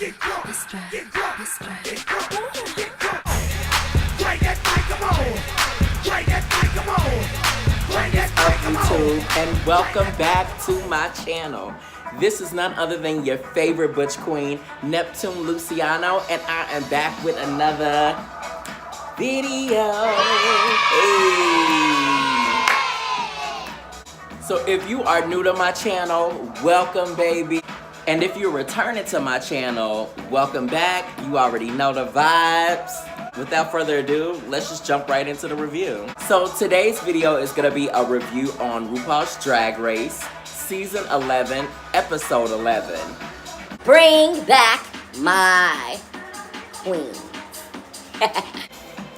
get drunk, Let's try. get drunk, Let's try. get drunk, get drunk. Play that mic, come on. Play that mic, come on. Play that mic, come on. YouTube, and welcome back to my channel. This is none other than your favorite butch queen, Neptune Luciano, and I am back with another video. Hey. So if you are new to my channel, welcome, baby. And if you're returning to my channel, welcome back. You already know the vibes. Without further ado, let's just jump right into the review. So today's video is gonna be a review on Rupaul's Drag Race, Season 11, Episode 11. Bring back my queen.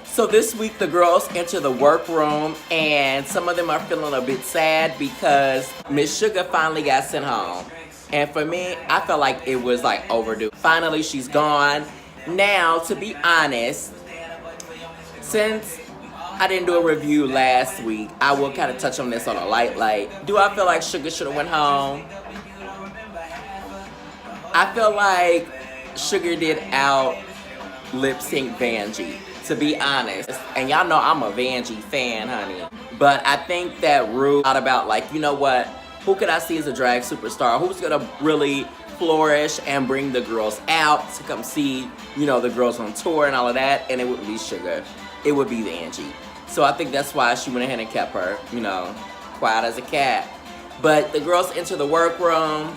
So this week the girls enter the workroom and some of them are feeling a bit sad because Miss Sugar finally got sent home. And for me, I felt like it was like overdue. Finally, she's gone. Now, to be honest, since I didn't do a review last week, I will kind of touch on this on a light. Do I feel like Sugar should have went home? I feel like Sugar did out lip sync Vanjie, to be honest. And y'all know I'm a Vanjie fan, honey. But I think that Ru thought about like, you know what? Who could I see as a drag superstar? Who's gonna really flourish and bring the girls out to come see, you know, the girls on tour and all of that? And it wouldn't be Sugar. It would be Vanjie. So I think that's why she went ahead and kept her, you know, quiet as a cat. But the girls enter the workroom.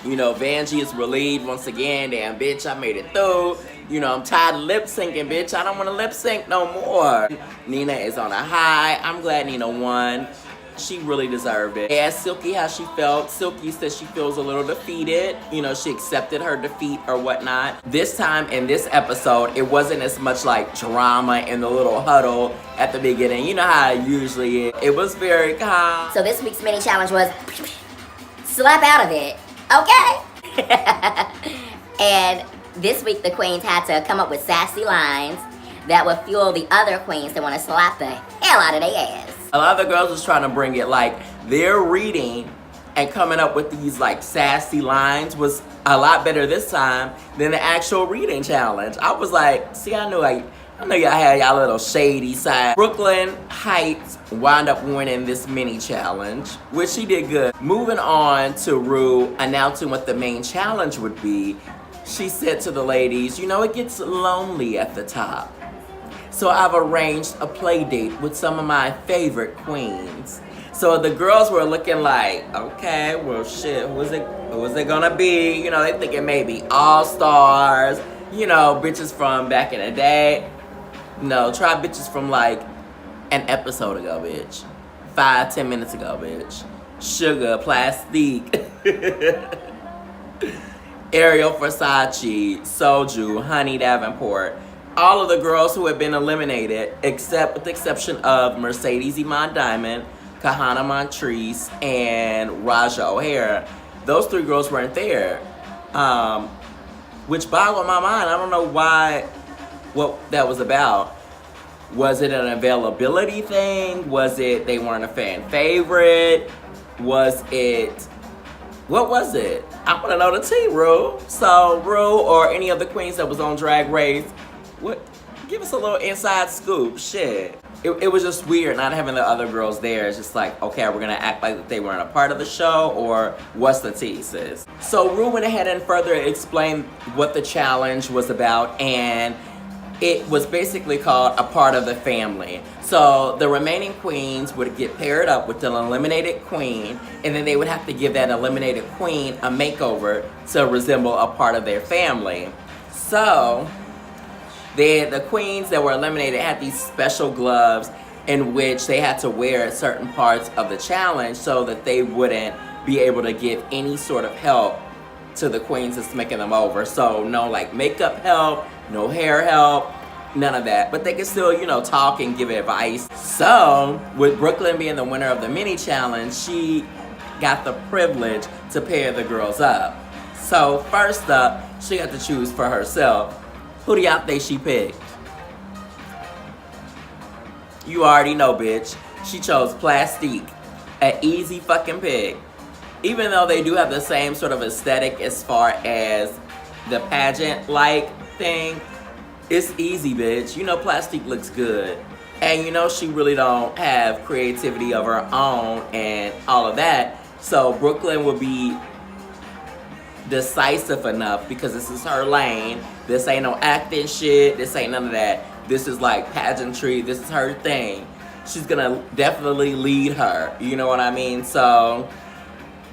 You know, Vanjie is relieved once again. Damn, bitch, I made it through. You know, I'm tired of lip syncing, bitch. I don't want to lip sync no more. Nina is on a high. I'm glad Nina won. She really deserved it. They asked Silky how she felt. Silky said she feels a little defeated. You know, she accepted her defeat or whatnot. This time in this episode, it wasn't as much like drama in the little huddle at the beginning. You know how it usually is. It was very calm. So this week's mini challenge was slap out of it, okay? And this week the queens had to come up with sassy lines that would fuel the other queens to want to slap the hell out of their ass. A lot of the girls was trying to bring it like their reading and coming up with these like sassy lines was a lot better this time than the actual reading challenge. I was like, see, I know y'all had y'all little shady side. Brooke Lynn Hytes wound up winning this mini challenge, which she did good. Moving on to Ru announcing what the main challenge would be, she said to the ladies, you know, it gets lonely at the top. So I've arranged a play date with some of my favorite queens. So the girls were looking like, okay, well shit, who is it gonna be? You know, they thinking maybe all-stars, you know, bitches from back in the day. No, try bitches from like an episode ago, bitch. 5-10 minutes ago, bitch. Sugar, Plastique, Ariel Versace, Soju, Honey Davenport. All of the girls who had been eliminated, except with the exception of Mercedes Iman Diamond, Kahana Montrese, and Raja O'Hara. Those three girls weren't there, which boggled my mind. I don't know what that was about. Was it an availability thing? Was it they weren't a fan favorite? What was it? I want to know the tea, Ru. So Ru or any of the queens that was on Drag Race, give us a little inside scoop, shit. It was just weird not having the other girls there. It's just like, okay, we're gonna act like they weren't a part of the show, or what's the tea, sis? So Ru went ahead and further explained what the challenge was about, and it was basically called a part of the family. So the remaining queens would get paired up with an eliminated queen, and then they would have to give that eliminated queen a makeover to resemble a part of their family. So the queens that were eliminated had these special gloves in which they had to wear certain parts of the challenge so that they wouldn't be able to give any sort of help to the queens that's making them over. So no like makeup help, no hair help, none of that. But they could still, you know, talk and give advice. So with Brooke Lynn being the winner of the mini challenge, she got the privilege to pair the girls up. So first up, she got to choose for herself. Who do y'all think she picked? You already know, bitch. She chose Plastique. An easy fucking pick. Even though they do have the same sort of aesthetic as far as the pageant-like thing, it's easy, bitch. You know Plastique looks good. And you know she really don't have creativity of her own and all of that. So Brooke Lynn will be decisive enough because this is her lane. This ain't no acting shit. This ain't none of that. This is like pageantry. This is her thing. She's gonna definitely lead her. You know what I mean? So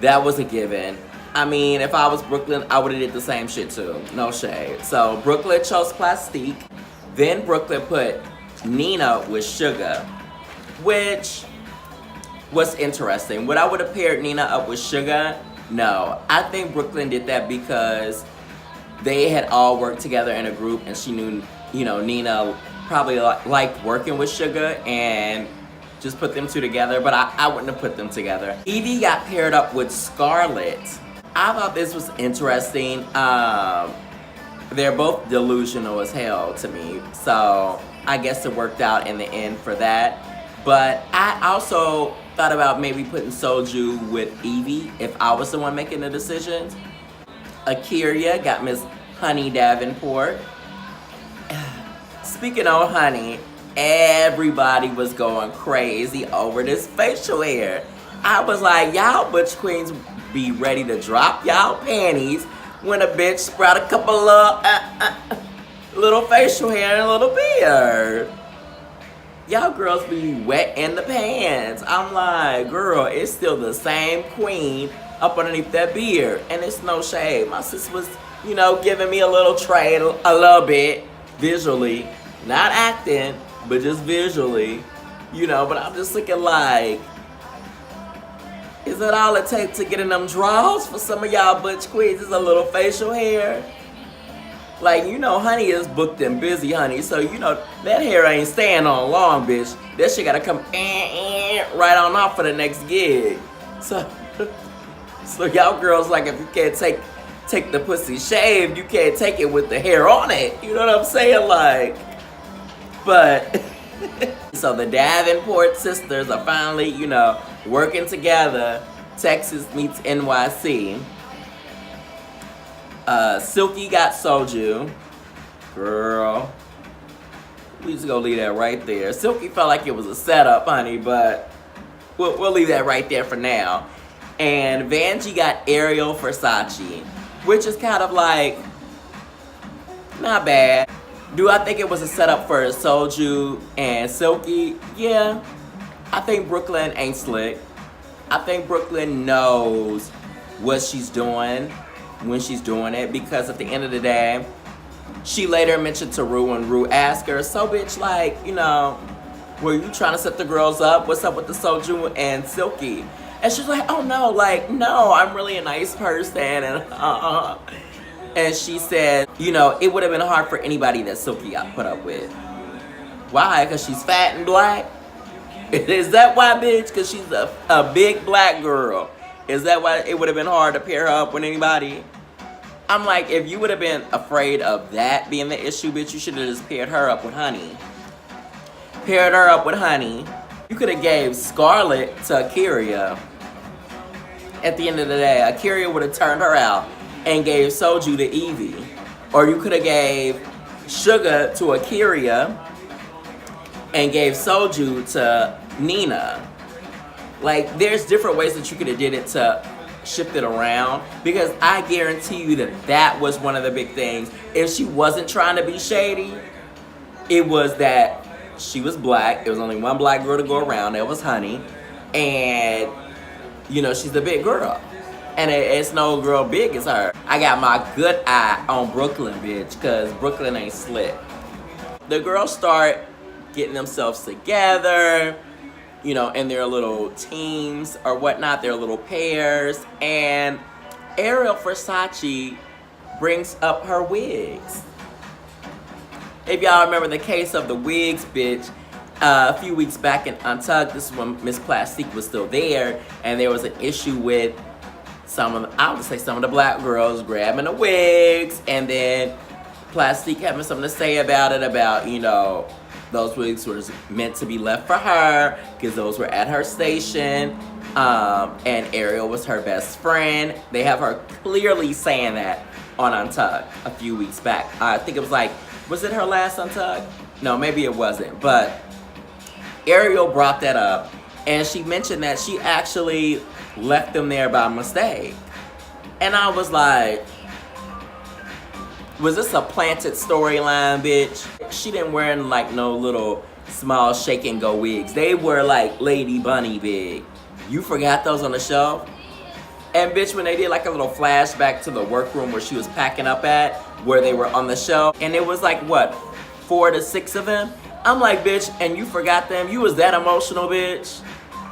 that was a given. I mean, if I was Brooke Lynn, I would have did the same shit too. No shade. So Brooke Lynn chose Plastique. Then Brooke Lynn put Nina with Sugar, which was interesting. Would I would have paired Nina up with Sugar? No. I think Brooke Lynn did that because they had all worked together in a group and she knew, you know, Nina probably liked working with Sugar and just put them two together, but I wouldn't have put them together. Evie got paired up with Scarlett. I thought this was interesting. They're both delusional as hell to me, so I guess it worked out in the end for that. But I also thought about maybe putting Soju with Evie if I was the one making the decisions. Akira got Miss Honey Davenport. Speaking of Honey, everybody was going crazy over this facial hair. I was like, y'all butch queens be ready to drop y'all panties when a bitch sprout a couple of little facial hair and a little beard. Y'all girls be wet in the pants. I'm like, girl, it's still the same queen up underneath that beard. And it's no shade. My sis was, you know, giving me a little trade, a little bit, visually. Not acting, but just visually. You know, but I'm just looking like, is that all it takes to get in them draws for some of y'all butch queens? Is a little facial hair? Like, you know, Honey is booked and busy, honey. So, you know, that hair ain't staying on long, bitch. That shit gotta come right on off for the next gig. So y'all girls, like, if you can't take the pussy shaved, you can't take it with the hair on it. You know what I'm saying? Like, but so the Davenport sisters are finally, you know, working together. Texas meets NYC. Silky got Soju. Girl. We just gonna leave that right there. Silky felt like it was a setup, honey, but we'll leave that right there for now. And Vanjie got Ariel Versace, which is kind of like, not bad. Do I think it was a setup for Soju and Silky? Yeah. I think Brooke Lynn ain't slick. I think Brooke Lynn knows what she's doing when she's doing it, because at the end of the day, she later mentioned to Rue when Rue asked her, so bitch, like, you know, were you trying to set the girls up? What's up with the Soju and Silky? And she's like, oh no, like, no, I'm really a nice person, and and she said, you know, it would have been hard for anybody that Silky got put up with. Why? Because she's fat and black? Is that why, bitch? Because she's a big black girl. Is that why it would have been hard to pair her up with anybody? I'm like, if you would have been afraid of that being the issue, bitch, you should have just paired her up with Honey. Paired her up with Honey. You could have gave Scarlett to Akira. At the end of the day, Akira would have turned her out and gave Soju to Evie. Or you could have gave Sugar to Akira and gave Soju to Nina. Like, there's different ways that you could have did it to shift it around, because I guarantee you that that was one of the big things. If she wasn't trying to be shady, it was that she was black. There was only one black girl to go around. That was Honey. And, you know, she's the big girl. And it's no girl big as her. I got my good eye on Brooke Lynn, bitch, because Brooke Lynn ain't slick. The girls start getting themselves together, you know, in their little teams or whatnot, their little pairs. And Ariel Versace brings up her wigs. If y'all remember the case of the wigs, bitch, a few weeks back in Untucked, this is when Miss Plastique was still there, and there was an issue with some of the black girls grabbing the wigs, and then Plastique having something to say about it, about, you know, those wigs were meant to be left for her because those were at her station. And Ariel was her best friend. They have her clearly saying that on Untucked a few weeks back. I think it was like, was it her last Untucked? No, maybe it wasn't. But Ariel brought that up, and she mentioned that she actually left them there by mistake. And I was like, was this a planted storyline, bitch? She didn't wear like no little small shake and go wigs. They were like Lady Bunny big. You forgot those on the shelf? And bitch, when they did like a little flashback to the workroom where she was packing up at, where they were on the shelf, and it was like, what, 4 to 6 of them? I'm like, bitch, and you forgot them? You was that emotional, bitch?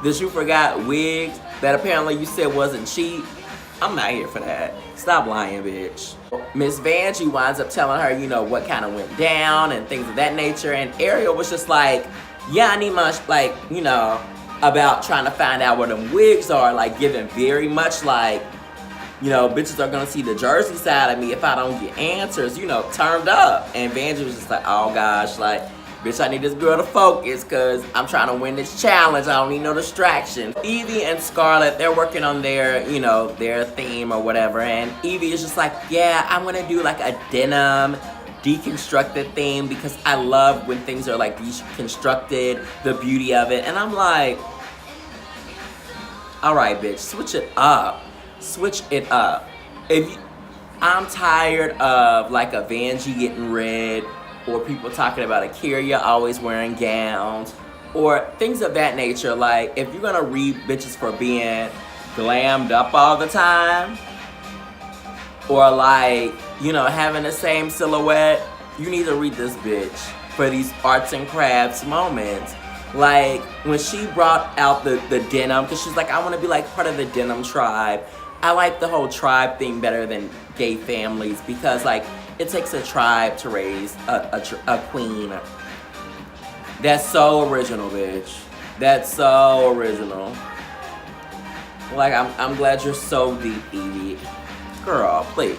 That you forgot wigs that apparently you said wasn't cheap? I'm not here for that. Stop lying, bitch. Miss Vanjie winds up telling her, you know, what kind of went down and things of that nature. And Ariel was just like, yeah, I need much, like, you know, about trying to find out where them wigs are. Like, giving very much like, you know, bitches are gonna see the Jersey side of me if I don't get answers, you know, turned up. And Vanjie was just like, oh gosh, like, bitch, I need this girl to focus because I'm trying to win this challenge. I don't need no distraction. Evie and Scarlett, they're working on their, you know, their theme or whatever. And Evie is just like, yeah, I'm going to do like a denim deconstructed theme because I love when things are like deconstructed, the beauty of it. And I'm like, all right, bitch, switch it up. Switch it up. I'm tired of like a Vanjie getting red, or people talking about Akira always wearing gowns, or things of that nature. Like, if you're gonna read bitches for being glammed up all the time, or like, you know, having the same silhouette, you need to read this bitch for these arts and crafts moments. Like, when she brought out the denim, because she's like, I want to be like part of the denim tribe. I like the whole tribe thing better than gay families, because like, it takes a tribe to raise a queen. That's so original, bitch. That's so original. Like, I'm glad you're so deep, Evie. Girl, please.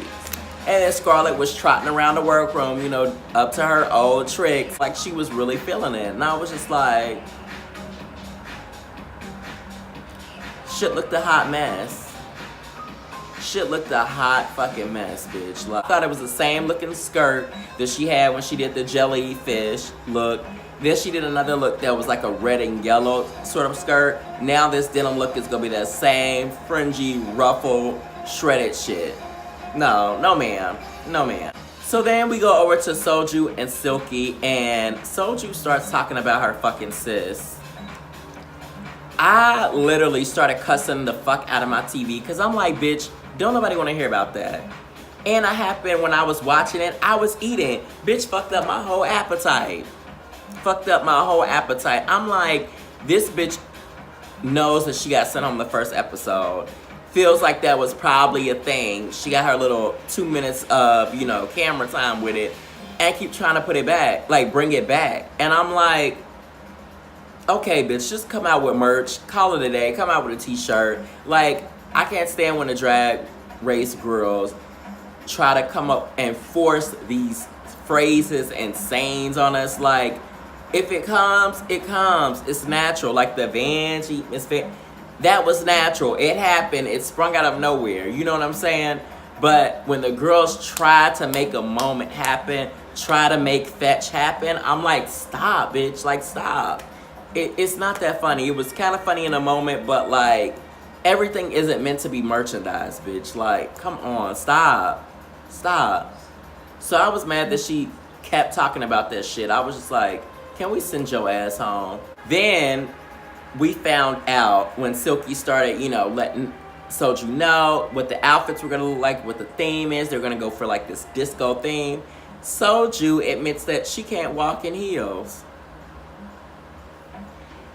And then Scarlett was trotting around the workroom, you know, up to her old tricks. Like, she was really feeling it. And I was just like, shit looked a hot mess. Shit looked a hot fucking mess, bitch. Like, I thought it was the same looking skirt that she had when she did the jellyfish look. Then she did another look that was like a red and yellow sort of skirt. Now this denim look is gonna be that same fringy, ruffled, shredded shit. No, no ma'am. No ma'am. So then we go over to Soju and Silky, and Soju starts talking about her fucking sis. I literally started cussing the fuck out of my TV because I'm like, bitch, don't nobody want to hear about that. And it happened when I was watching it, I was eating. Bitch fucked up my whole appetite. Fucked up my whole appetite. I'm like, this bitch knows that she got sent home the first episode. Feels like that was probably a thing. She got her little 2 minutes of, you know, camera time with it, and keep trying to put it back, like bring it back. And I'm like, okay, bitch, just come out with merch, call it a day, come out with a t-shirt. Like, I can't stand when the drag race girls try to come up and force these phrases and sayings on us. Like, if it comes, it comes. It's natural. Like the Vanjie, Miss Van, that was natural. It happened. It sprung out of nowhere. You know what I'm saying? But when the girls try to make a moment happen, try to make fetch happen, I'm like, stop, bitch. Like, stop. It's not that funny. It was kind of funny in a moment, but like, everything isn't meant to be merchandise, bitch. Like, come on, stop. Stop. So I was mad that she kept talking about that shit. I was just like, can we send your ass home? Then we found out when Silky started, you know, letting Soju know what the outfits were gonna look like, what the theme is. They're gonna go for like this disco theme. Soju admits that she can't walk in heels.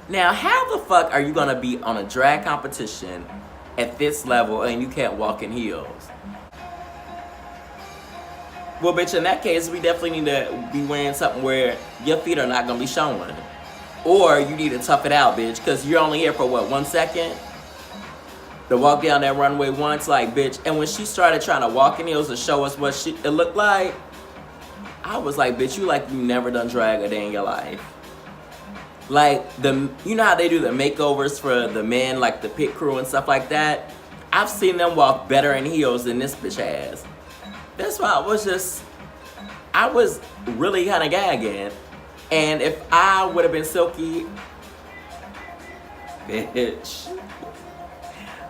Now, how the fuck are you gonna be on a drag competition at this level and you can't walk in heels? Well, bitch, in that case, we definitely need to be wearing something where your feet are not gonna be showing. Or you need to tough it out, bitch, because you're only here for, what, 1 second? To walk down that runway once, like, bitch. And when she started trying to walk in heels to show us what it looked like, I was like, bitch, you like you never done drag a day in your life. Like, you know how they do the makeovers for the men, like the pit crew and stuff like that? I've seen them walk better in heels than this bitch has. That's why I was really kind of gagging. And if I would have been Silky, bitch,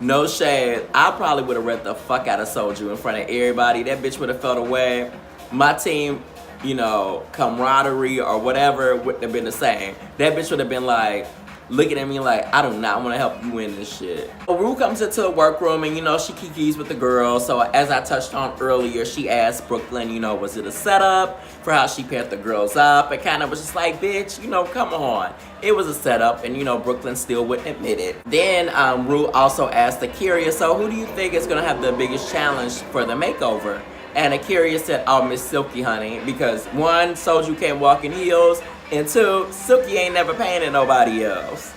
no shade, I probably would have read the fuck out of Soju in front of everybody. That bitch would have felt away. My team, you know, camaraderie or whatever wouldn't have been the same. That bitch would have been like, looking at me like, I do not want to help you win this shit. So Rue comes into the workroom and, you know, she kikis with the girls. So as I touched on earlier, she asked Brooke Lynn, you know, was it a setup for how she paired the girls up? It kind of was just like, bitch, you know, come on. It was a setup, and, you know, Brooke Lynn still wouldn't admit it. Then Rue also asked Akira, so who do you think is going to have the biggest challenge for the makeover? And Akira said, oh, Miss Silky, honey, because one, Soju can't walk in heels, and two, Silky ain't never painted nobody else.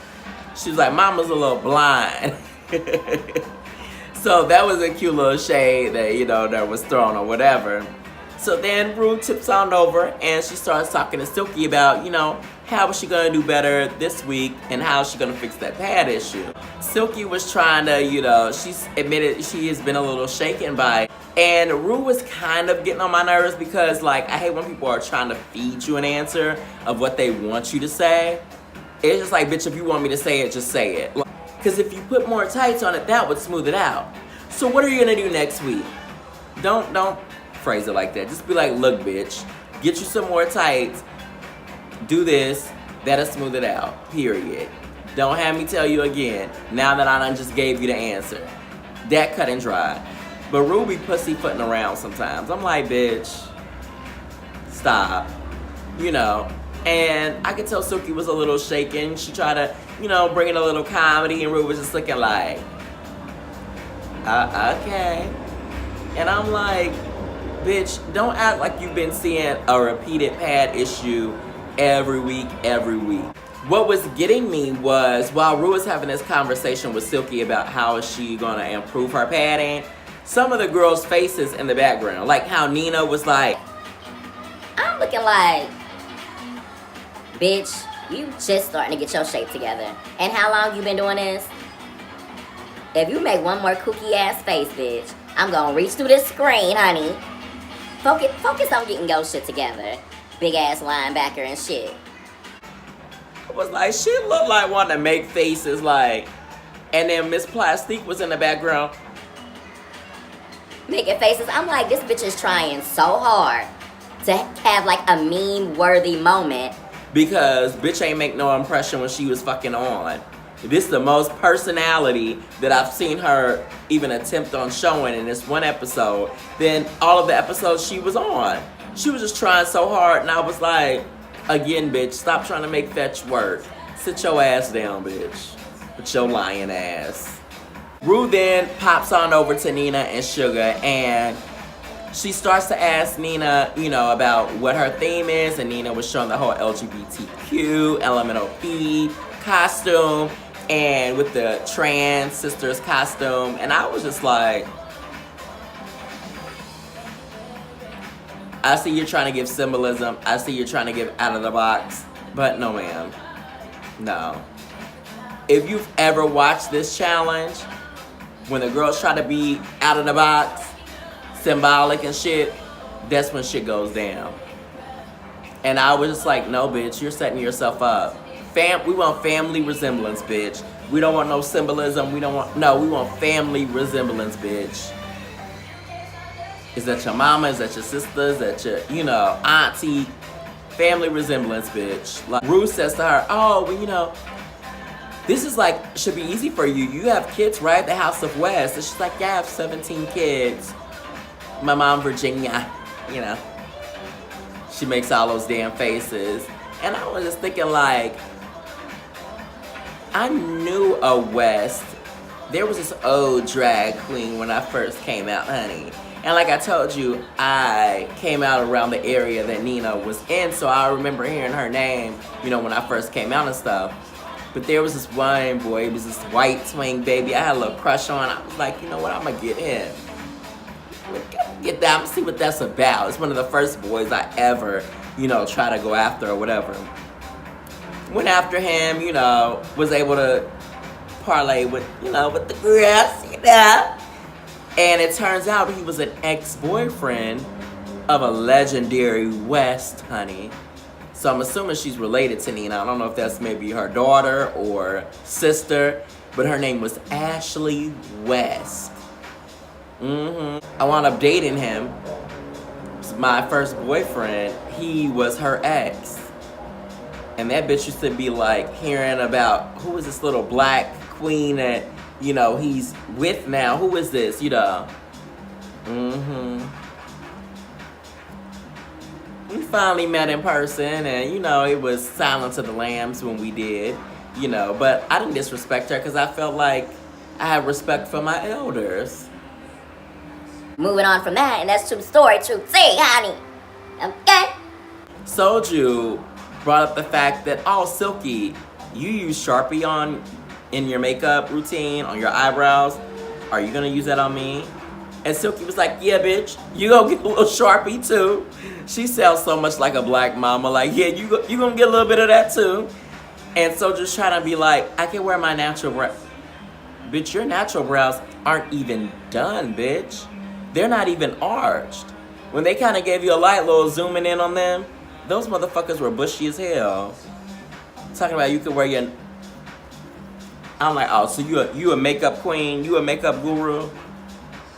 She was like, mama's a little blind. So that was a cute little shade that, you know, that was thrown or whatever. So then Rue tips on over and she starts talking to Silky about, you know, how is she gonna do better this week and how is she gonna fix that pad issue. Silky was trying to, you know, she's admitted she has been a little shaken by it. And Rue was kind of getting on my nerves because, like, I hate when people are trying to feed you an answer of what they want you to say. It's just like, bitch, if you want me to say it, just say it. Because if you put more tights on it, that would smooth it out. So what are you gonna do next week? Don't phrase it like that. Just be like, look, bitch, get you some more tights, do this, that'll smooth it out, period. Don't have me tell you again, now that I done just gave you the answer. That cut and dry. But Rue be pussyfooting around sometimes. I'm like, bitch, stop, you know. And I could tell Silky was a little shaken. She tried to, you know, bring in a little comedy, and Rue was just looking like, okay. And I'm like, bitch, don't act like you've been seeing a repeated pad issue every week. What was getting me was, while Rue was having this conversation with Silky about how is she gonna improve her padding, some of the girls' faces in the background, like how Nina was like, I'm looking like, bitch, you just starting to get your shape together. And how long you been doing this? If you make one more kooky ass face, bitch, I'm gonna reach through this screen, honey. Focus on getting your shit together. Big ass linebacker and shit. I was like, she looked like wanting to make faces, like, and then Miss Plastique was in the background. Making faces. I'm like, this bitch is trying so hard to have like a meme-worthy moment. Because bitch ain't make no impression when she was fucking on. This is the most personality that I've seen her even attempt on showing in this one episode than all of the episodes she was on. She was just trying so hard, and I was like, again, bitch, stop trying to make fetch work. Sit your ass down, bitch. With your lying ass. Rue then pops on over to Nina and Sugar, and she starts to ask Nina, you know, about what her theme is, and Nina was showing the whole LGBTQ, LMNOP costume, and with the trans sisters costume, and I was just like, I see you're trying to give symbolism, I see you're trying to give out of the box, but no ma'am, no. If you've ever watched this challenge, when the girls try to be out of the box, symbolic and shit, that's when shit goes down. And I was just like, no bitch, you're setting yourself up. We want family resemblance, bitch. We don't want no symbolism, we want family resemblance, bitch. Is that your mama, is that your sister, is that your, you know, auntie? Family resemblance, bitch. Like, Rue says to her, oh, well, you know, this is like, should be easy for you. You have kids, right? The House of West. And she's like, yeah, I have 17 kids. My mom, Virginia, you know. She makes all those damn faces. And I was just thinking like, I knew a West. There was this old drag queen when I first came out, honey. And like I told you, I came out around the area that Nina was in, so I remember hearing her name, you know, when I first came out and stuff. But there was this one boy, it was this white swing baby I had a little crush on. I was like, you know what, I'm gonna get him. Get that, I'm gonna see what that's about. It's one of the first boys I ever, you know, try to go after or whatever. went after him, you know, was able to parlay with, you know, with the girls, you know. And it turns out he was an ex-boyfriend of a legendary West, honey. So I'm assuming she's related to Nina. I don't know if that's maybe her daughter or sister, but her name was Ashley West. I wound up dating him. My first boyfriend, he was her ex. And that bitch used to be like hearing about who is this little black queen that, you know, he's with now. Who is this, you know? We finally met in person, and, you know, it was Silence of the Lambs when we did, you know. But I didn't disrespect her because I felt like I had respect for my elders. Moving on from that, and that's true story, true tea, honey. Okay? Soju brought up the fact that, oh, Silky, you use Sharpie in your makeup routine, on your eyebrows. Are you gonna use that on me? And Silky was like, yeah, bitch, you gonna get a little Sharpie too. She sounds so much like a black mama, like, yeah, you gonna get a little bit of that too. And Soju's trying to be like, I can wear my natural brows. Bitch, your natural brows aren't even done, bitch. They're not even arched. When they kind of gave you a light little zooming in on them, those motherfuckers were bushy as hell. Talking about you could wear your... I'm like, oh, so you a makeup queen? You a makeup guru?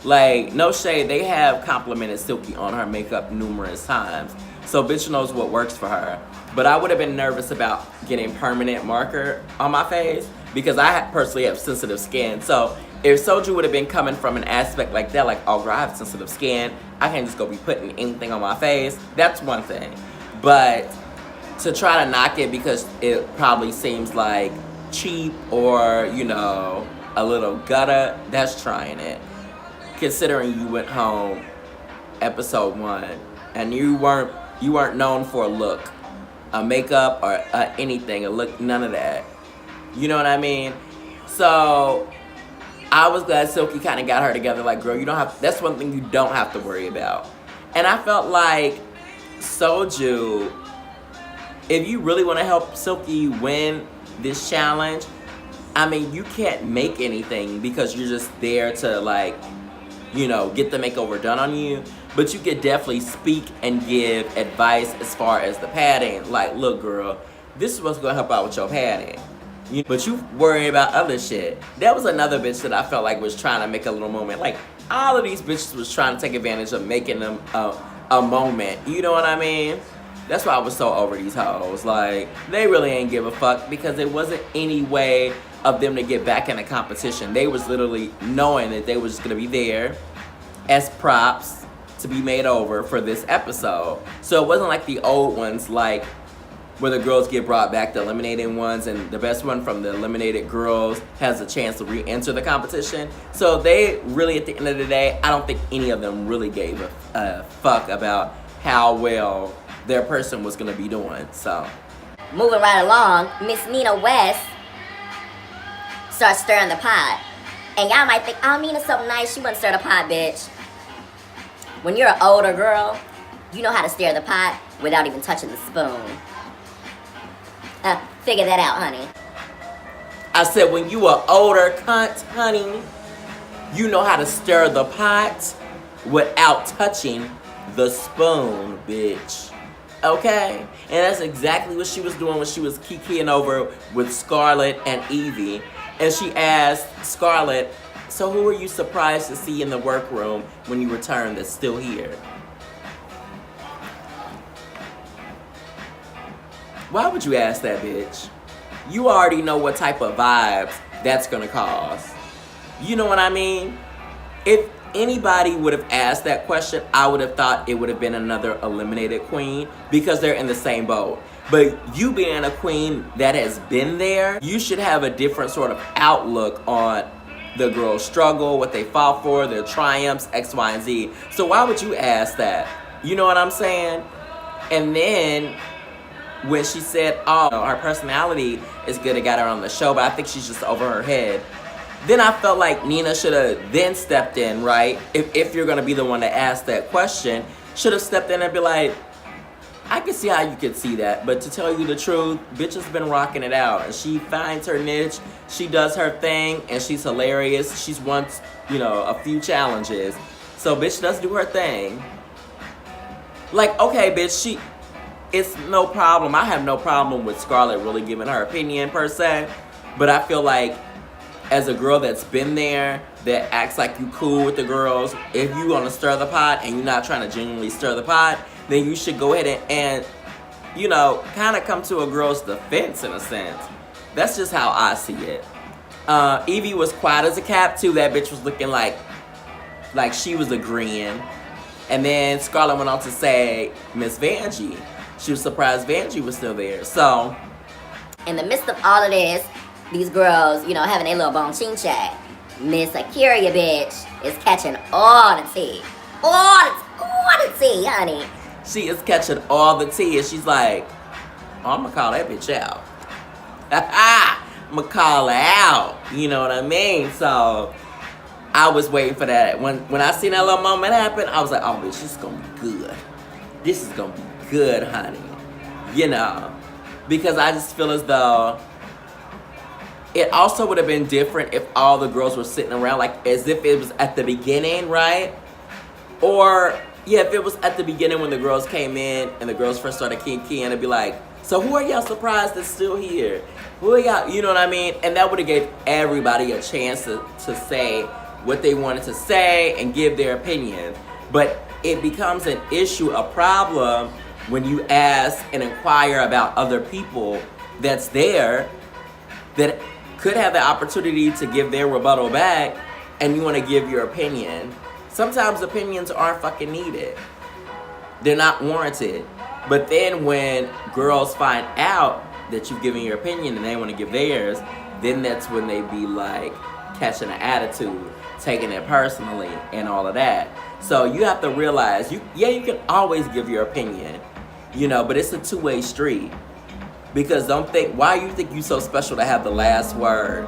Like, no shade, they have complimented Silky on her makeup numerous times. So bitch knows what works for her. But I would have been nervous about getting permanent marker on my face because I personally have sensitive skin. So if Soju would have been coming from an aspect like that, like, oh girl, I have sensitive skin, I can't just go be putting anything on my face, that's one thing. But to try to knock it because it probably seems like cheap or, you know, a little gutter, that's trying it. Considering you went home episode 1 and you weren't known for a look, a makeup or anything, a look, none of that. You know what I mean? So I was glad Silky kind of got her together. Like, girl, you don't have, that's one thing you don't have to worry about. And I felt like Soju, if you really want to help Silky win this challenge, I mean, you can't make anything because you're just there to, like, you know, get the makeover done on you. But you could definitely speak and give advice as far as the padding. Like, look, girl, this is what's going to help out with your padding. But you worry about other shit. That was another bitch that I felt like was trying to make a little moment. Like, all of these bitches was trying to take advantage of making them a moment. You know what I mean? That's why I was so over these hoes. Like, they really ain't give a fuck because it wasn't any way of them to get back in the competition. They was literally knowing that they was just gonna be there as props to be made over for this episode. So it wasn't like the old ones, like where the girls get brought back, the eliminated ones, and the best one from the eliminated girls has a chance to re-enter the competition. So they really, at the end of the day, I don't think any of them really gave a fuck about how well their person was gonna be doing. So Moving right along, Miss Nina West starts stirring the pot. And y'all might think, oh, Nina's so nice, she wouldn't stir the pot, bitch. When you're an older girl, you know how to stir the pot without even touching the spoon. Figure that out, honey. I said, when you an older cunt, honey, you know how to stir the pot without touching the spoon, bitch. Okay? And that's exactly what she was doing when she was kikiing over with Scarlett and Evie. And she asked Scarlett, so who were you surprised to see in the workroom when you returned that's still here? Why would you ask that, bitch? You already know what type of vibes that's gonna cause. You know what I mean? If anybody would have asked that question, I would have thought it would have been another eliminated queen because they're in the same boat. But you being a queen that has been there, you should have a different sort of outlook on the girls' struggle, what they fought for, their triumphs, X, Y, and Z. So why would you ask that? You know what I'm saying? And then when she said, oh, her personality is good to get her on the show, but I think she's just over her head. Then I felt like Nina should have then stepped in, right? If you're going to be the one to ask that question, should have stepped in and be like, I can see how you could see that, but to tell you the truth, bitch has been rocking it out, and she finds her niche, she does her thing, and she's hilarious. She's won, you know, a few challenges, so bitch does do her thing. Like, okay, bitch, it's no problem. I have no problem with Scarlett really giving her opinion per se, but I feel like as a girl that's been there, that acts like you cool with the girls, if you gonna stir the pot and you're not trying to genuinely stir the pot, then you should go ahead and you know, kind of come to a girl's defense in a sense. That's just how I see it. Evie was quiet as a cat too. That bitch was looking like she was agreeing. And then Scarlett went on to say Miss Vanjie. She was surprised Vanjie was still there. So, in the midst of all of this, these girls, you know, having a little bone ching chat, Miss Akira, bitch, is catching all the tea. All the tea, honey. she is catching all the tea, and she's like, oh, I'm gonna call that bitch out. I'm gonna call her out. You know what I mean? So, I was waiting for that. When I seen that little moment happen, I was like, oh, bitch, this is gonna be good. This is gonna be good, honey. You know, because I just feel as though it also would have been different if all the girls were sitting around, like as if it was at the beginning, right? Or, yeah, if it was at the beginning when the girls came in and the girls first started keying, it'd be like, so who are y'all surprised that's still here? Who are y'all, you know what I mean? And that would have gave everybody a chance to say what they wanted to say and give their opinion. But it becomes an issue, a problem, when you ask and inquire about other people that's there that could have the opportunity to give their rebuttal back, and you want to give your opinion. Sometimes opinions aren't fucking needed. They're not warranted. But then when girls find out that you've given your opinion and they want to give theirs, then that's when they be like catching an attitude, taking it personally, and all of that. So you have to realize, you can always give your opinion, you know, but it's a two-way street. Because don't think, why you think you so special to have the last word?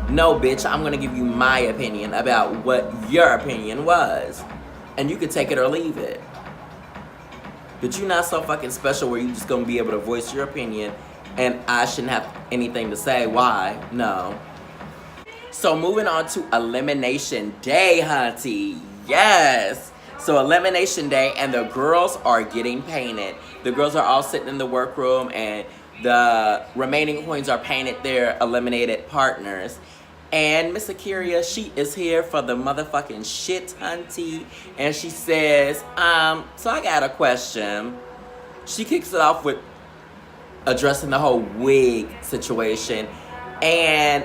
No, bitch, I'm gonna give you my opinion about what your opinion was. And you can take it or leave it. But you're not so fucking special where you're just gonna be able to voice your opinion and I shouldn't have anything to say. Why? No. So moving on to Elimination Day, hunty. Yes! So Elimination Day, and the girls are getting painted. The girls are all sitting in the workroom, and the remaining queens are painted their eliminated partners. And Miss Akira, she is here for the motherfucking shit, hunty. And she says, so I got a question. She kicks it off with addressing the whole wig situation. And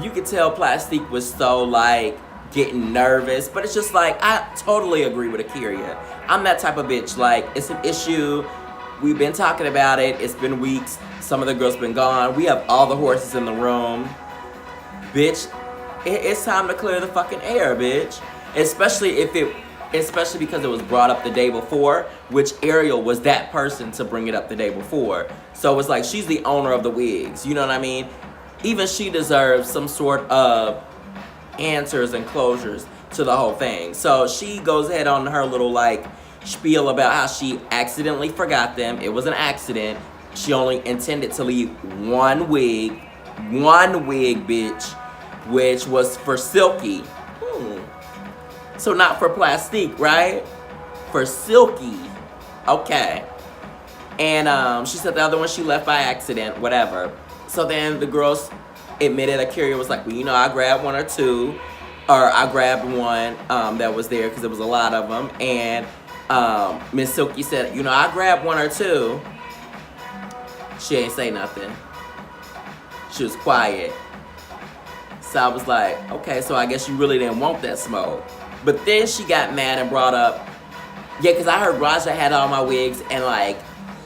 you could tell Plastique was so, like, getting nervous. But it's just like, I totally agree with Akira. I'm that type of bitch. Like, it's an issue. We've been talking about it. It's been weeks. Some of the girls been gone. We have all the horses in the room. Bitch, it's time to clear the fucking air, bitch. Especially because it was brought up the day before, which Ariel was that person to bring it up the day before. So it's like, she's the owner of the wigs, you know what I mean? Even she deserves some sort of answers and closures to the whole thing. So she goes ahead on her little, like, spiel about how she accidentally forgot them. It was an accident. She only intended to leave one wig, bitch, which was for Silky. So not for Plastique, right? For Silky. Okay. And she said the other one she left by accident, whatever. So then the girls admitted, Akira was like, well, you know, I grabbed one or two. Or I grabbed one that was there because there was a lot of them. And Miss Silky said, you know, I grabbed one or two. She ain't say nothing. She was quiet. So I was like, okay, so I guess you really didn't want that smoke. But then she got mad and brought up, yeah, because I heard Raja had all my wigs, and like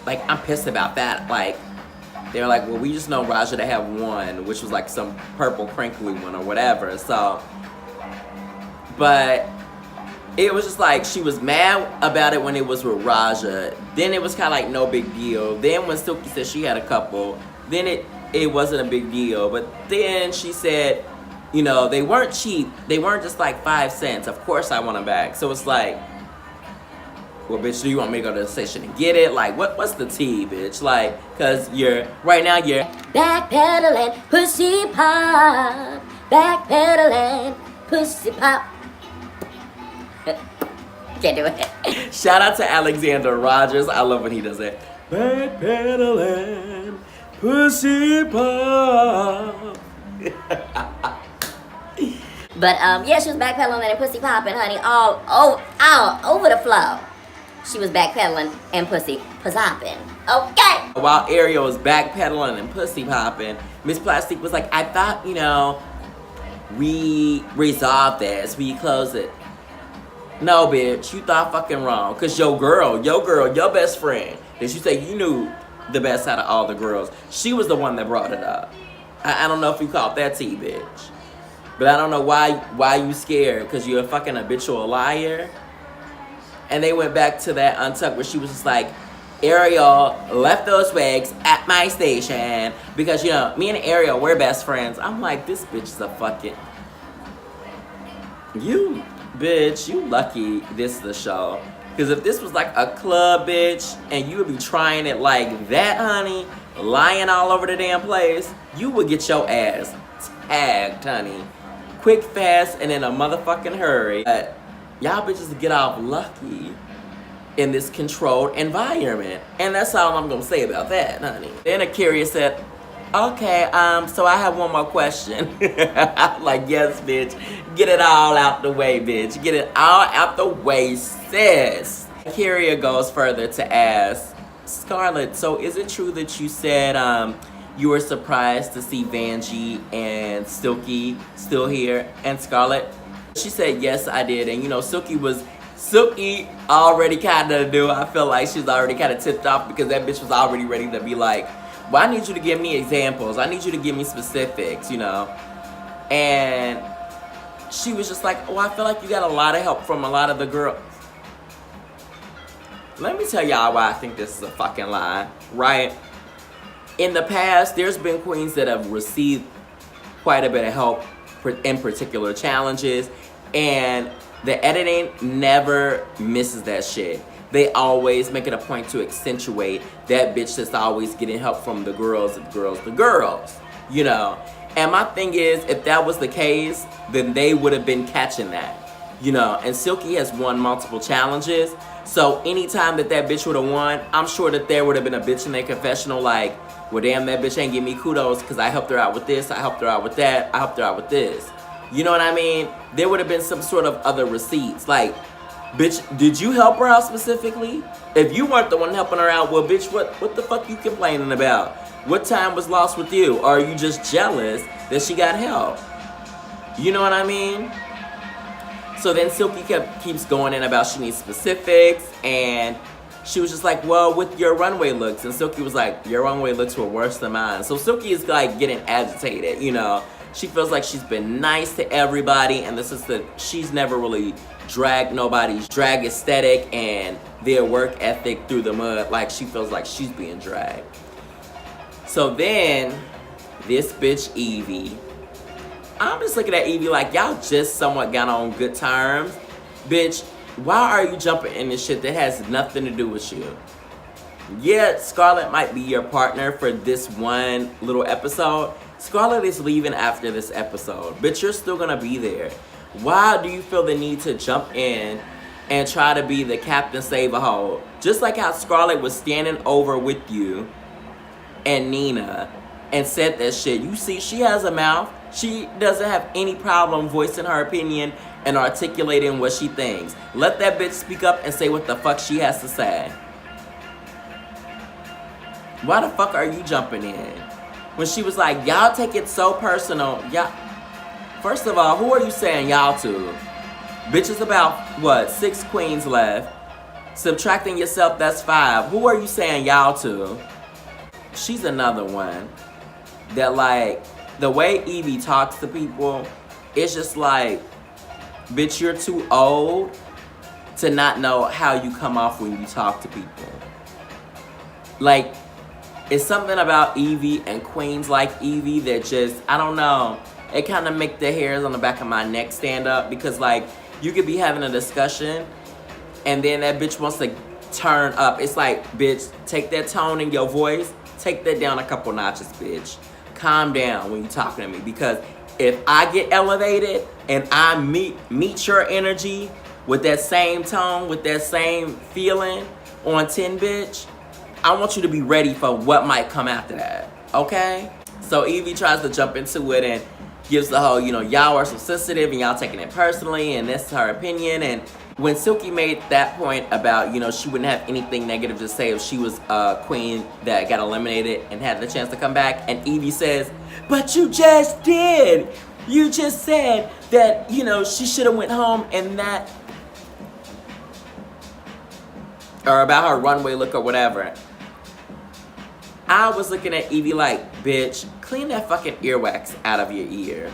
I'm pissed about that. Like, they were like, well, we just know Raja to have one, which was like some purple crinkly one or whatever. So, but it was just like, she was mad about it when it was with Raja. Then it was kind of like no big deal. Then when Silky said she had a couple, then it wasn't a big deal. But then she said, you know, they weren't cheap. They weren't just like 5 cents. Of course I want them back. So it's like, Well, bitch, do you want me to go to the station and get it? Like, what's the tea, bitch? Like, cause right now you're backpedaling, pussy pop. Backpedaling, pussy pop. Can't do it. Shout out to Alexander Rogers. I love when he does it. Backpedaling, pussy pop. But yeah, she was backpedaling and pussy popping, honey, all over the floor. She was backpedaling and pussy popping. Okay. While Ariel was backpedaling and pussy popping, Miss Plastic was like, I thought, we resolved this. We closed it. No, bitch, you thought fucking wrong. Cause your girl, your best friend, that you say you knew the best out of all the girls, she was the one that brought it up. I don't know if you caught that tea, bitch. But I don't know why you scared, cause you're a fucking habitual liar. And they went back to that Untucked where she was just like, Ariel left those wigs at my station because, me and Ariel, we're best friends. I'm like, this bitch is a fucking... You, bitch, you lucky this is the show. Because if this was like a club, bitch, and you would be trying it like that, honey, lying all over the damn place, you would get your ass tagged, honey. Quick, fast, and in a motherfucking hurry. But y'all bitches get off lucky in this controlled environment. And that's all I'm gonna say about that, honey. Then Akira said, okay, so I have one more question. I'm like, yes, bitch. Get it all out the way, bitch. Get it all out the way, sis. Akira goes further to ask, Scarlett, so is it true that you said you were surprised to see Vanjie and Silky still here? And Scarlett, she said, yes, I did. And Silky already kind of knew. I feel like she's already kind of tipped off because that bitch was already ready to be like, well, I need you to give me examples. I need you to give me specifics, And she was just like, oh, I feel like you got a lot of help from a lot of the girls. Let me tell y'all why I think this is a fucking lie, right? In the past, there's been queens that have received quite a bit of help in particular challenges, and the editing never misses that shit. They always make it a point to accentuate that bitch that's always getting help from the girls, And my thing is, if that was the case, then they would have been catching that, And Silky has won multiple challenges, so anytime that bitch would have won, I'm sure that there would have been a bitch in their confessional like, well, damn, that bitch ain't give me kudos because I helped her out with this, I helped her out with that, I helped her out with this. You know what I mean? There would have been some sort of other receipts. Like, bitch, did you help her out specifically? If you weren't the one helping her out, well, bitch, what the fuck you complaining about? What time was lost with you? Or are you just jealous that she got help? You know what I mean? So then Silky keeps going in about she needs specifics, and she was just like, well, with your runway looks. And Silky was like, your runway looks were worse than mine. So Silky is like getting agitated, She feels like she's been nice to everybody, and she's never really dragged nobody's drag aesthetic and their work ethic through the mud. Like, she feels like she's being dragged. So then, this bitch Evie, I'm just looking at Evie like, y'all just somewhat got on good terms. Bitch, why are you jumping in this shit that has nothing to do with you? Yeah, Scarlett might be your partner for this one little episode. Scarlett is leaving after this episode, but you're still gonna be there. Why do you feel the need to jump in and try to be the Captain Save-A-Hole? Just like how Scarlett was standing over with you and Nina and said that shit. You see, she has a mouth. She doesn't have any problem voicing her opinion and articulating what she thinks. Let that bitch speak up and say what the fuck she has to say. Why the fuck are you jumping in? When she was like, y'all take it so personal. Y'all, first of all, who are you saying y'all to? Bitch, it's about, 6 queens left. Subtracting yourself, that's 5. Who are you saying y'all to? She's another one that, like, the way Evie talks to people, it's just like, bitch, you're too old to not know how you come off when you talk to people. Like, it's something about Evie and queens like Evie that just, I don't know, it kind of make the hairs on the back of my neck stand up, because like, you could be having a discussion and then that bitch wants to turn up. It's like, bitch, take that tone in your voice, take that down a couple notches, bitch. Calm down when you're talking to me, because if I get elevated and I meet your energy with that same tone, with that same feeling on 10, bitch, I want you to be ready for what might come after that, okay? So Evie tries to jump into it and gives the whole, you know, y'all are so sensitive and y'all taking it personally and that's her opinion. And when Silky made that point about, you know, she wouldn't have anything negative to say if she was a queen that got eliminated and had the chance to come back, and Evie says, but you just did. You just said that, you know, she should have went home and that, or about her runway look or whatever. I was looking at Evie like, bitch, clean that fucking earwax out of your ears.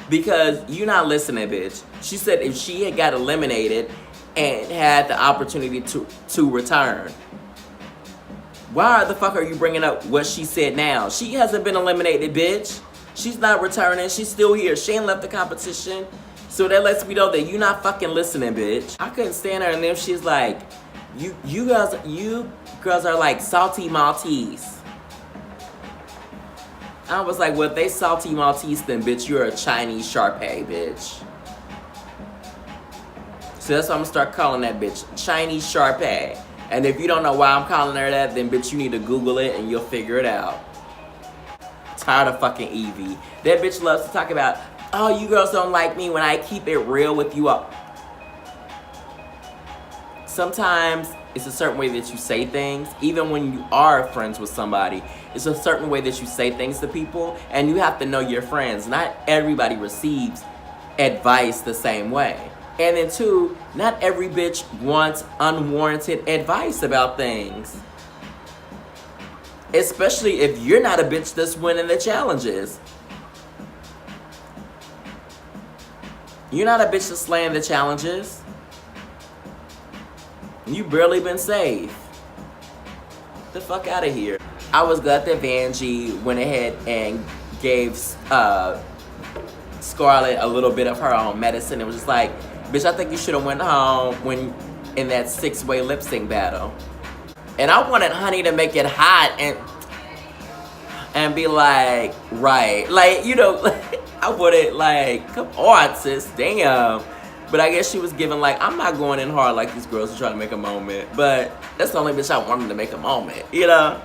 Because you're not listening, bitch. She said if she had got eliminated and had the opportunity to return, why the fuck are you bringing up what she said now? She hasn't been eliminated, bitch. She's not returning. She's still here. She ain't left the competition. So that lets me know that you're not fucking listening, bitch. I couldn't stand her, and then she's like, you girls are like salty Maltese. I was like, well, if they salty Maltese, then bitch, you're a Chinese Shar-Pei, bitch. So that's why I'm gonna start calling that bitch Chinese Shar-Pei. And if you don't know why I'm calling her that, then bitch, you need to Google it and you'll figure it out. Tired of fucking Evie. That bitch loves to talk about, oh, you girls don't like me when I keep it real with you all. Sometimes it's a certain way that you say things. Even when you are friends with somebody, it's a certain way that you say things to people, and you have to know your friends. Not everybody receives advice the same way. And then two, not every bitch wants unwarranted advice about things. Especially if you're not a bitch that's winning the challenges. You're not a bitch that's slaying the challenges. You barely been safe. The fuck out of here. I was glad that Vanjie went ahead and gave Scarlett a little bit of her own medicine. It was just like, bitch, I think you should have went home when in that 6-way lip sync battle. And I wanted Honey to make it hot and be like, right. Like, you know, I wanted like, come on, sis, damn. But I guess she was giving like, I'm not going in hard like these girls are trying to make a moment. But that's the only bitch I wanted to make a moment, you know?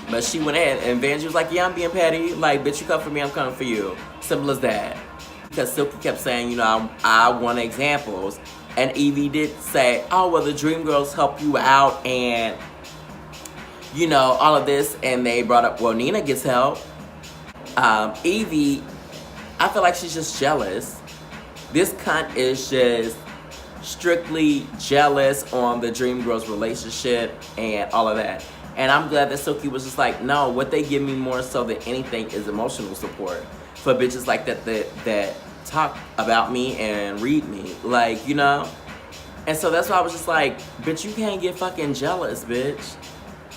But she went in and Vanjie was like, yeah, I'm being petty. Like, bitch, you come for me, I'm coming for you. Simple as that. Because Silky kept saying, you know, I want examples. And Evie did say, oh, well, the Dream Girls help you out and, you know, all of this. And they brought up, well, Nina gets help. Evie, I feel like she's just jealous. This cunt is just strictly jealous on the Dream Girls relationship and all of that. And I'm glad that Silky was just like, no, what they give me more so than anything is emotional support for bitches like that talk about me and read me. Like, you know? And so that's why I was just like, bitch, you can't get fucking jealous, bitch.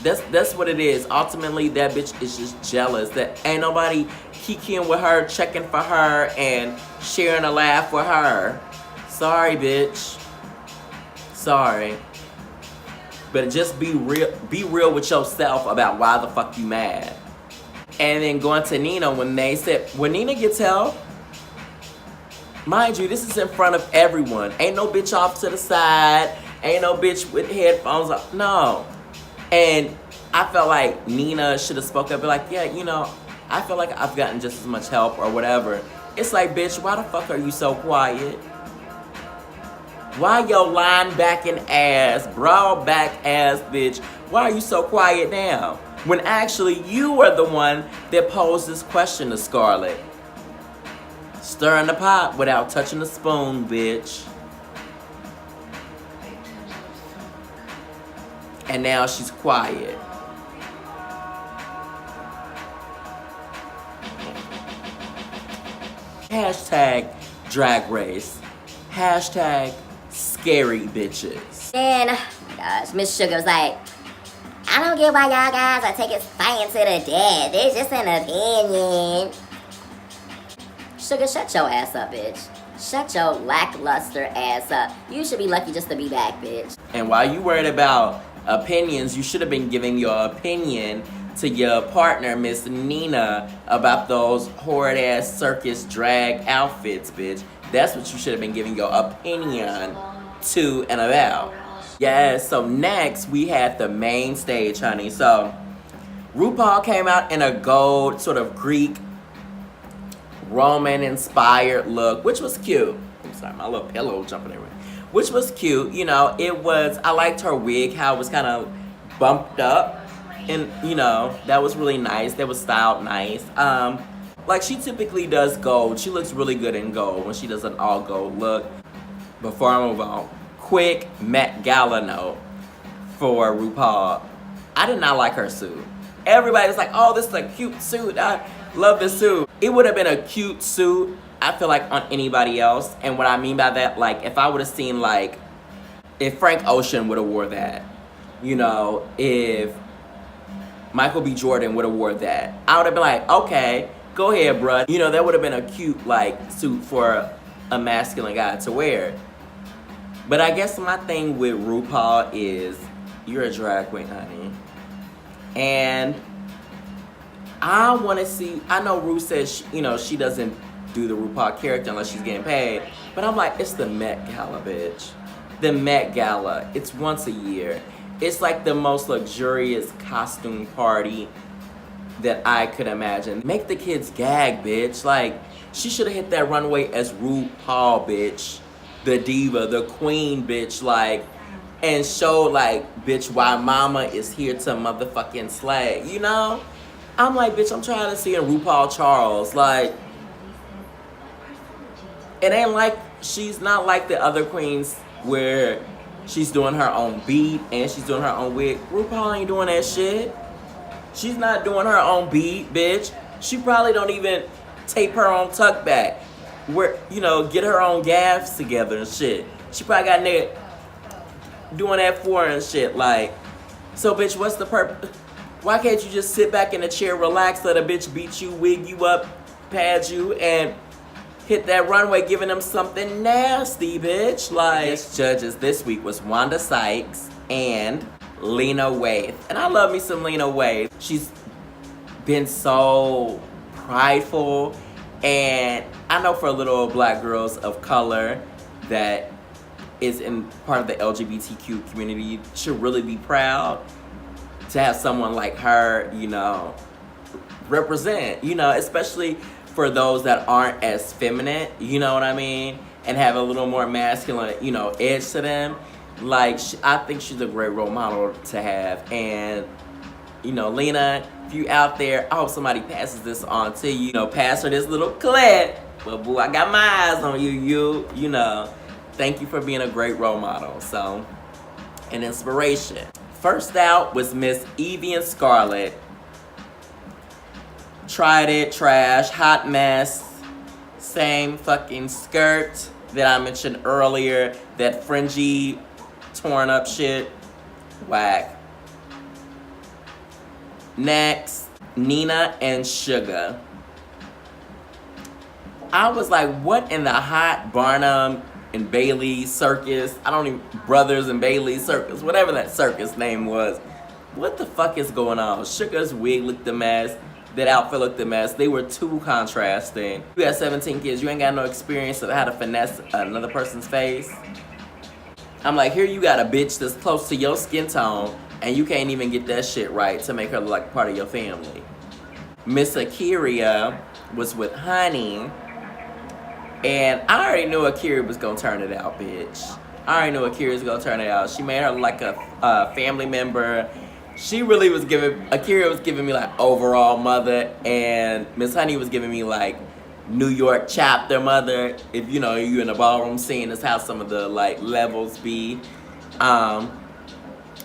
That's what it is. Ultimately, that bitch is just jealous. That ain't nobody kikiing with her, checking for her, and sharing a laugh with her. Sorry, bitch. Sorry. But just be real with yourself about why the fuck you mad. And then going to Nina when they said, when Nina gets help, mind you, this is in front of everyone. Ain't no bitch off to the side. Ain't no bitch with headphones on. No. And I felt like Nina should have spoke up and be like, yeah, you know, I feel like I've gotten just as much help or whatever. It's like, bitch, why the fuck are you so quiet? Why your line-backing ass, broad-back ass bitch, why are you so quiet now? When actually you were the one that posed this question to Scarlett. Stirring the pot without touching the spoon, bitch. And now she's quiet. Hashtag drag race. Hashtag scary bitches. And, oh my gosh, Miss Sugar's like, I don't get why y'all guys are taking fighting to the death. It's just an opinion. Sugar, shut your ass up, bitch. Shut your lackluster ass up. You should be lucky just to be back, bitch. And while you worried about opinions, you should have been giving your opinion to your partner, Miss Nina, about those horrid-ass circus drag outfits, bitch. That's what you should have been giving your opinion to and about. Yes, so next we had the main stage, honey. So RuPaul came out in a gold, sort of Greek, Roman-inspired look, which was cute. I'm sorry, my little pillow jumping everywhere. Which was cute, you know, I liked her wig, how it was kind of bumped up. And, you know, that was really nice. That was styled nice. Like, she typically does gold. She looks really good in gold when she does an all gold look. Before I move on, quick Met Gala note for RuPaul. I did not like her suit. Everybody was like, oh, this is a cute suit. I love this suit. It would have been a cute suit, I feel like, on anybody else. And what I mean by that, like, if I would have seen, like, if Frank Ocean would have wore that, you know, if Michael B. Jordan would have wore that, I would have been like, okay, go ahead, bruh. You know, that would have been a cute, like, suit for a masculine guy to wear. But I guess my thing with RuPaul is, you're a drag queen, honey. And I want to see, I know Ru says, you know, she doesn't do the RuPaul character unless she's getting paid. But I'm like, it's the Met Gala, bitch. The Met Gala. It's once a year. It's like the most luxurious costume party that I could imagine. Make the kids gag, bitch. Like, she should have hit that runway as RuPaul, bitch. The diva, the queen, bitch. Like, and show, like, bitch, why mama is here to motherfucking slay. You know? I'm like, bitch, I'm trying to see a RuPaul Charles. Like, it ain't like, she's not like the other queens where she's doing her own beat and she's doing her own wig. RuPaul ain't doing that shit. She's not doing her own beat, bitch. She probably don't even tape her own tuck back. Where, you know, get her own gaffs together and shit. She probably got nigga doing that for her and shit. Like, so bitch, what's the purpose? Why can't you just sit back in a chair, relax, let a bitch beat you, wig you up, pad you, and hit that runway giving them something nasty, bitch? Like, judges this week was Wanda Sykes and Lena Waithe. And I love me some Lena Waithe. She's been so prideful, and I know for little black girls of color that is in part of the LGBTQ community should really be proud to have someone like her, you know, represent, you know, especially for those that aren't as feminine, you know what I mean, and have a little more masculine, you know, edge to them. Like, I think she's a great role model to have. And, you know, Lena, if you out there, I hope somebody passes this on to you. You know, pass her this little clip. But boo, I got my eyes on you, you know. Thank you for being a great role model. So, an inspiration. First out was Miss Evie and Scarlett. Tried it, trash, hot mess. Same fucking skirt that I mentioned earlier. That fringy, torn up shit. Whack. Next, Nina and Sugar. I was like, what in the hot Barnum and Bailey circus? I don't even, Brothers and Bailey circus, whatever that circus name was. What the fuck is going on? Sugar's wig looked a mess. That outfit looked a mess. They were too contrasting. You got 17 kids. You ain't got no experience of how to finesse another person's face. I'm like, here you got a bitch that's close to your skin tone, and you can't even get that shit right to make her look like part of your family. Miss Akira was with Honey, and I already knew Akira was gonna turn it out, bitch. I already knew Akira was gonna turn it out. She made her like a family member. She really was Akira was giving me like overall mother, and Miss Honey was giving me like New York chapter mother. If you know, you in the ballroom scene, that's how some of the like levels be. Yeah,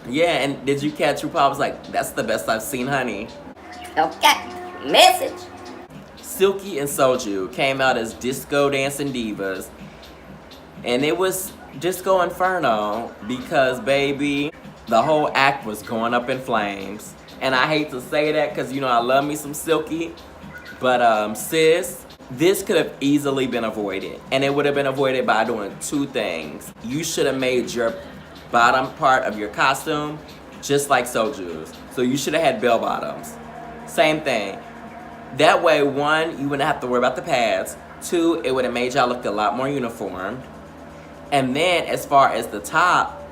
and did you catch RuPaul was like, that's the best I've seen, Honey. Okay, message. Silky and Soju came out as disco dancing divas, and it was Disco Inferno because, baby, the whole act was going up in flames. And I hate to say that because, you know, I love me some Silky. But, sis, This could have easily been avoided, and it would have been avoided by doing two things. You should have made your bottom part of your costume just like Soju's. So you should have had bell bottoms. Same thing. That way, one, you wouldn't have to worry about the pads. Two, it would have made y'all look a lot more uniformed. And then, as far as the top,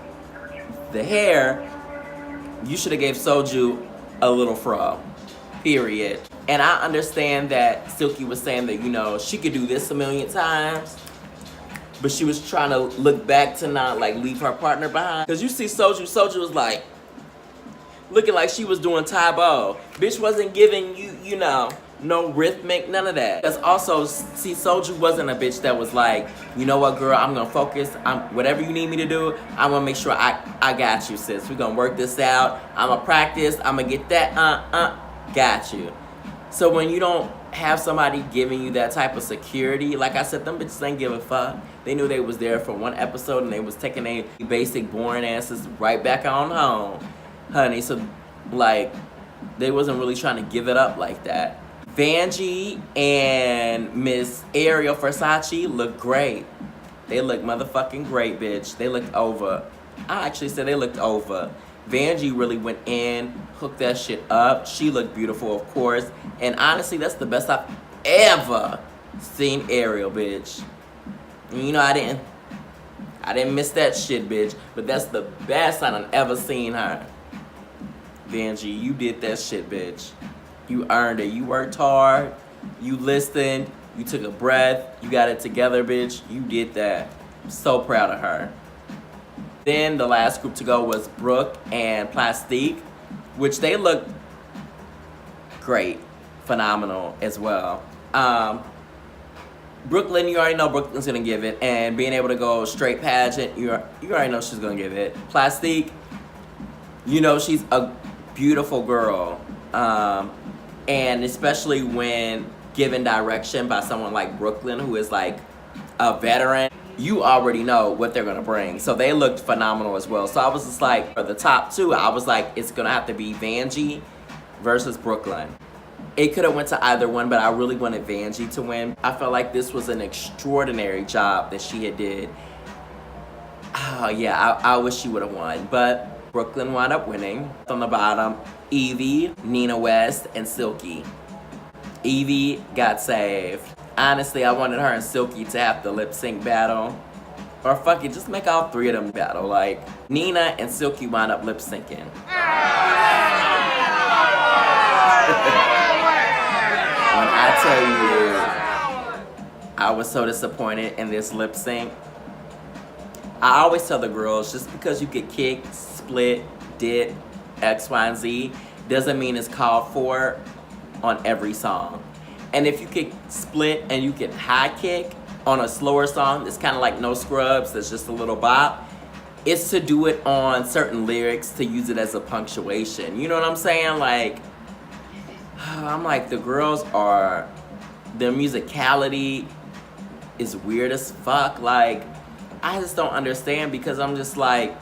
the hair, you should have gave Soju a little fro. Period. And I understand that Silky was saying that, you know, she could do this a million times, but she was trying to look back to not, like, leave her partner behind. Because you see Soju was like, looking like she was doing Taebo. Bitch wasn't giving you, you know, no rhythmic, none of that. Because also, see, Soju wasn't a bitch that was like, you know what, girl, I'm gonna focus. Whatever you need me to do, I'm gonna make sure I got you, sis. We're gonna work this out. I'm gonna practice. I'm gonna get that, got you. So when you don't have somebody giving you that type of security, like I said, them bitches ain't give a fuck. They knew they was there for one episode and they was taking their basic boring asses right back on home, honey. So, like, they wasn't really trying to give it up like that. Vanjie and Miss Ariel Versace look great. They look motherfucking great, bitch. They looked over. I actually said they looked over. Vanjie really went in, hooked that shit up. She looked beautiful, of course. And honestly, that's the best I've ever seen Ariel, bitch. You know, I didn't miss that shit, bitch. But that's the best I've ever seen her. Vanjie, you did that shit, bitch. You earned it. You worked hard. You listened. You took a breath. You got it together, bitch. You did that. I'm so proud of her. Then the last group to go was Brooke and Plastique, which they look great, phenomenal as well. Brooke Lynn, you already know Brooke Lynn's gonna give it, and being able to go straight pageant, you already know she's gonna give it. Plastique, you know she's a beautiful girl, and especially when given direction by someone like Brooke Lynn, who is like a veteran, you already know what they're gonna bring. So they looked phenomenal as well. So I was just like, for the top two, I was like, it's gonna have to be Vanjie versus Brooke Lynn. It could have went to either one, but I really wanted Vanjie to win. I felt like this was an extraordinary job that she had did. Oh yeah, I wish she would have won, but Brooke Lynn wound up winning. On the bottom, Evie, Nina West, and Silky. Evie got saved. Honestly, I wanted her and Silky to have the lip sync battle. Or fuck it, just make all three of them battle. Like, Nina and Silky wound up lip syncing. When I tell you, I was so disappointed in this lip sync. I always tell the girls, just because you get kicked, split, dip, X, Y, and Z, doesn't mean it's called for on every song. And if you could split and you can high kick on a slower song, it's kind of like No Scrubs, that's just a little bop. It's to do it on certain lyrics to use it as a punctuation. You know what I'm saying? Like, I'm like, the girls are, their musicality is weird as fuck. Like, I just don't understand, because I'm just like,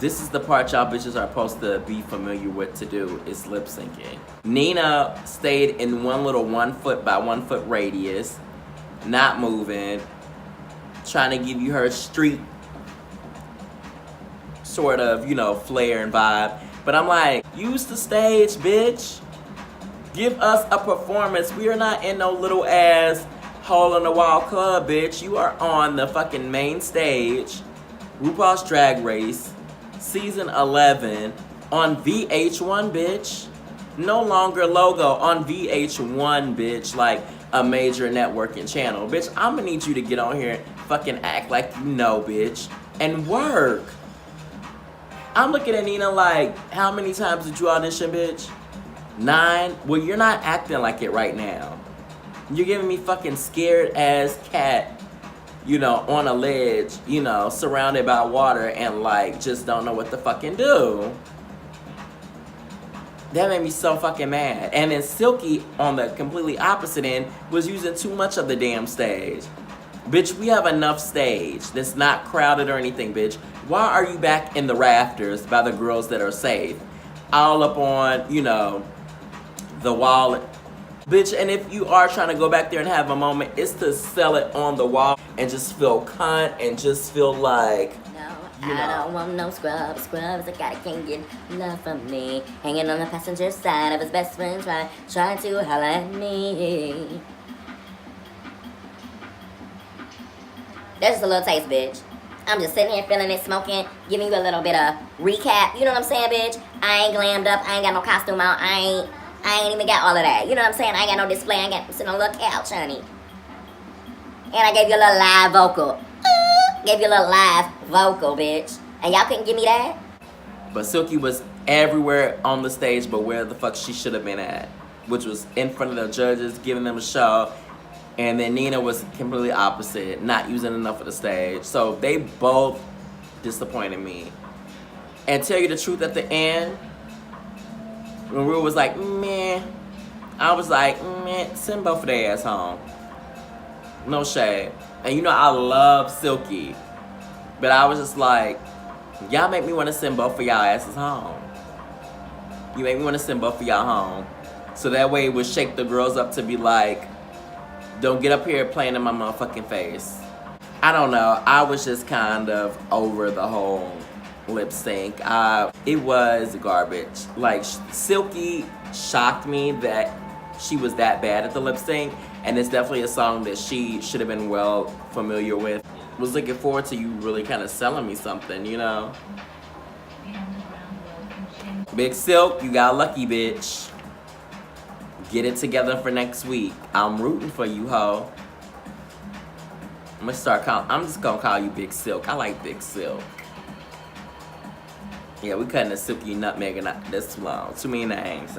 this is the part y'all bitches are supposed to be familiar with to do, is lip syncing. Nina stayed in one little 1 foot by 1 foot radius, not moving, trying to give you her street sort of, you know, flair and vibe. But I'm like, use the stage, bitch. Give us a performance. We are not in no little ass hole in the wall club, bitch. You are on the fucking main stage, RuPaul's Drag Race, season 11, on VH1, bitch. No longer Logo, on VH1, bitch, like a major networking channel. Bitch, I'm gonna need you to get on here and fucking act like you know, bitch, and work. I'm looking at Nina like, how many times did you audition, bitch? 9? Well, you're not acting like it right now. You're giving me fucking scared ass cat, you know, on a ledge, you know, surrounded by water, and like just don't know what to fucking do. That made me so fucking mad. And then Silky, on the completely opposite end, was using too much of the damn stage. Bitch, we have enough stage that's not crowded or anything, bitch. Why are you back in the rafters by the girls that are safe? All up on, you know, the wall Bitch, and if you are trying to go back there and have a moment, it's to sell it on the wall and just feel cunt and just feel like, No, you I know. don't want no scrubs. I gotta can't get love from me. Hanging on the passenger side of his best friend, trying to holler at me. That's just a little taste, bitch. I'm just sitting here feeling it, smoking, giving you a little bit of recap. You know what I'm saying, bitch? I ain't glammed up. I ain't got no costume out. I ain't even got all of that. You know what I'm saying? I ain't got no display. I ain't got sitting on a little couch, honey. And I gave you a little live vocal. Gave you a little live vocal, bitch. And y'all couldn't give me that? But Silky was everywhere on the stage but where the fuck she should have been at, which was in front of the judges, giving them a show. And then Nina was completely opposite, not using enough of the stage. So they both disappointed me. And tell you the truth, at the end, when Rue was like, man, I was like, man, send both of their ass home. No shade. And you know I love Silky, but I was just like, y'all make me want to send both of y'all asses home. You make me want to send both of y'all home. So that way it would shake the girls up to be like, don't get up here playing in my motherfucking face. I don't know. I was just kind of over the whole lip sync. It was garbage. Like, Silky shocked me that she was that bad at the lip sync. And it's definitely a song that she should have been well familiar with. Was looking forward to you really kind of selling me something, you know? Big Silk, you got lucky, bitch. Get it together for next week. I'm rooting for you, ho. I'm just gonna call you Big Silk. I like Big Silk. Yeah, we cutting the Silky Nutmeg and that's too long. Too many names.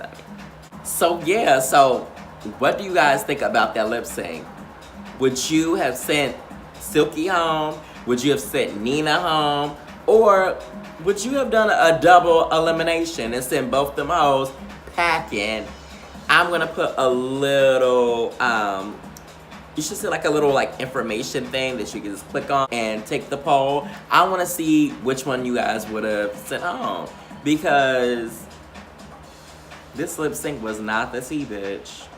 So yeah, so what do you guys think about that lip sync? Would you have sent Silky home? Would you have sent Nina home? Or would you have done a double elimination and sent both them hoes packing? I'm gonna put a little, you should see like a little like information thing that you can just click on and take the poll. I wanna see which one you guys would have sent home, because this lip sync was not the tea, bitch.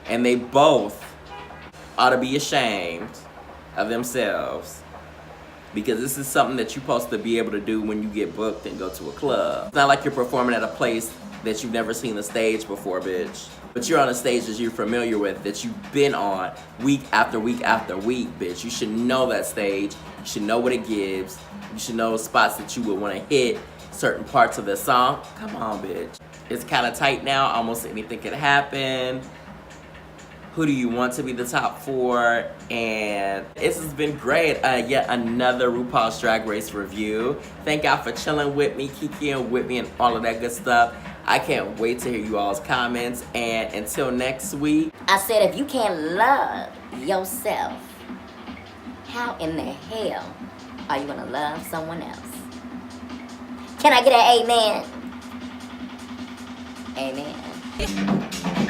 And they both ought to be ashamed of themselves, because this is something that you're supposed to be able to do when you get booked and go to a club. It's not like you're performing at a place that you've never seen the stage before, bitch. But you're on a stage that you're familiar with, that you've been on week after week after week, bitch. You should know that stage. You should know what it gives. You should know spots that you would want to hit, certain parts of the song. Come on, bitch. It's kind of tight now. Almost anything could happen. Who do you want to be the top 4? And this has been great. Yet another RuPaul's Drag Race review. Thank y'all for chilling with me, kikiing with me, and all of that good stuff. I can't wait to hear you all's comments. And until next week. I said, if you can't love yourself, how in the hell are you gonna love someone else? Can I get an amen? Amen.